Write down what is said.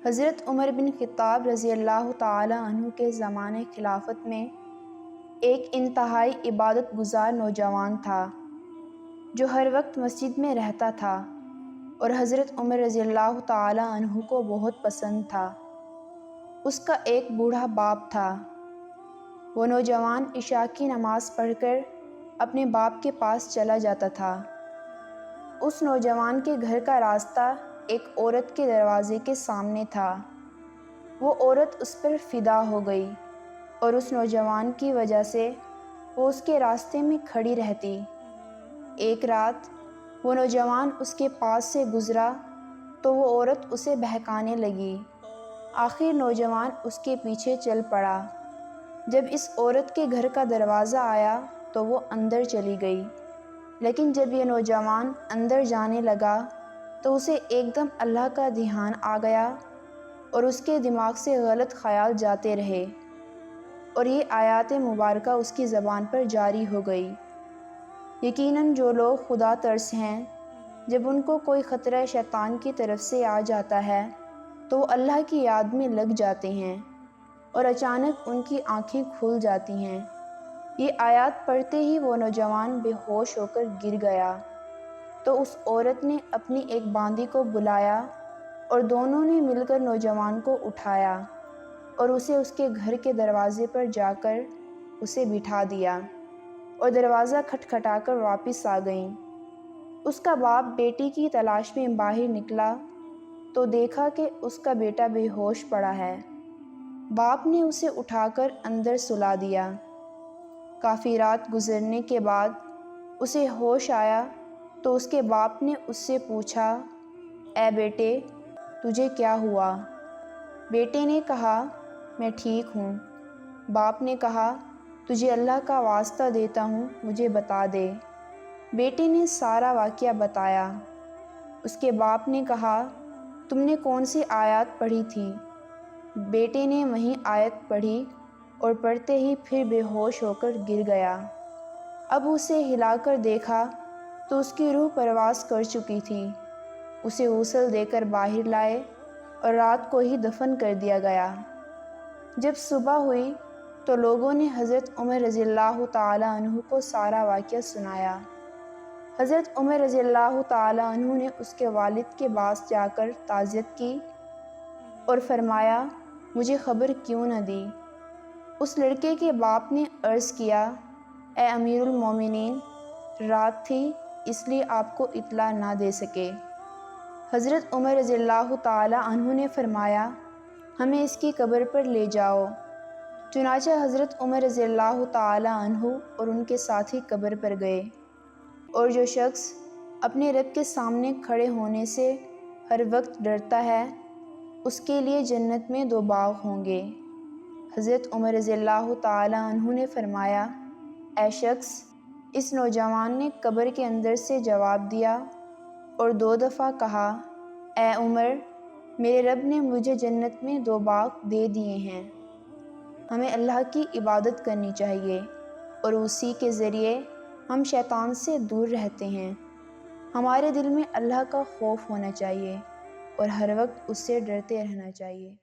حضرت عمر بن خطاب رضی اللہ تعالی عنہ کے زمانے خلافت میں ایک انتہائی عبادت گزار نوجوان تھا جو ہر وقت مسجد میں رہتا تھا اور حضرت عمر رضی اللہ تعالی عنہ کو بہت پسند تھا۔ اس کا ایک بوڑھا باپ تھا۔ وہ نوجوان عشاء کی نماز پڑھ کر اپنے باپ کے پاس چلا جاتا تھا۔ اس نوجوان کے گھر کا راستہ ایک عورت کے دروازے کے سامنے تھا۔ وہ عورت اس پر فدا ہو گئی اور اس نوجوان کی وجہ سے وہ اس کے راستے میں کھڑی رہتی۔ ایک رات وہ نوجوان اس کے پاس سے گزرا تو وہ عورت اسے بہکانے لگی۔ آخر نوجوان اس کے پیچھے چل پڑا۔ جب اس عورت کے گھر کا دروازہ آیا تو وہ اندر چلی گئی، لیکن جب یہ نوجوان اندر جانے لگا تو اسے ایک دم اللہ کا دھیان آ گیا اور اس کے دماغ سے غلط خیال جاتے رہے، اور یہ آیات مبارکہ اس کی زبان پر جاری ہو گئی۔ یقیناً جو لوگ خدا ترس ہیں، جب ان کو کوئی خطرہ شیطان کی طرف سے آ جاتا ہے تو وہ اللہ کی یاد میں لگ جاتے ہیں اور اچانک ان کی آنکھیں کھل جاتی ہیں۔ یہ آیات پڑھتے ہی وہ نوجوان بے ہوش ہو کر گر گیا تو اس عورت نے اپنی ایک باندی کو بلایا اور دونوں نے مل کر نوجوان کو اٹھایا اور اسے اس کے گھر کے دروازے پر جا کر اسے بٹھا دیا اور دروازہ کھٹکھٹا کر واپس آ گئیں۔ اس کا باپ بیٹی کی تلاش میں باہر نکلا تو دیکھا کہ اس کا بیٹا بے ہوش پڑا ہے۔ باپ نے اسے اٹھا کر اندر سلا دیا۔ کافی رات گزرنے کے بعد اسے ہوش آیا تو اس کے باپ نے اس سے پوچھا، اے بیٹے، تجھے کیا ہوا؟ بیٹے نے کہا، میں ٹھیک ہوں۔ باپ نے کہا، تجھے اللہ کا واسطہ دیتا ہوں، مجھے بتا دے۔ بیٹے نے سارا واقعہ بتایا۔ اس کے باپ نے کہا، تم نے کون سی آیات پڑھی تھی؟ بیٹے نے وہی آیت پڑھی اور پڑھتے ہی پھر بے ہوش ہو کر گر گیا۔ اب اسے ہلا کر دیکھا تو اس کی روح پرواز کر چکی تھی۔ اسے غسل دے کر باہر لائے اور رات کو ہی دفن کر دیا گیا۔ جب صبح ہوئی تو لوگوں نے حضرت عمر رضی اللہ تعالی عنہ کو سارا واقعہ سنایا۔ حضرت عمر رضی اللہ تعالی عنہ نے اس کے والد کے پاس جا کر تعزیت کی اور فرمایا، مجھے خبر کیوں نہ دی؟ اس لڑکے کے باپ نے عرض کیا، اے امیر المومنین، رات تھی اس لیے آپ کو اطلاع نہ دے سکے۔ حضرت عمر رضی اللہ تعالی عنہ نے فرمایا، ہمیں اس کی قبر پر لے جاؤ۔ چنانچہ حضرت عمر رضی اللہ تعالی عنہ اور ان کے ساتھی قبر پر گئے، اور جو شخص اپنے رب کے سامنے کھڑے ہونے سے ہر وقت ڈرتا ہے، اس کے لیے جنت میں 2 باغ ہوں گے۔ حضرت عمر رضی اللہ تعالی عنہ نے فرمایا، اے شخص، اس نوجوان نے قبر کے اندر سے جواب دیا اور 2 دفعہ کہا، اے عمر، میرے رب نے مجھے جنت میں 2 باغ دے دیے ہیں۔ ہمیں اللہ کی عبادت کرنی چاہیے اور اسی کے ذریعے ہم شیطان سے دور رہتے ہیں۔ ہمارے دل میں اللہ کا خوف ہونا چاہیے اور ہر وقت اس سے ڈرتے رہنا چاہیے۔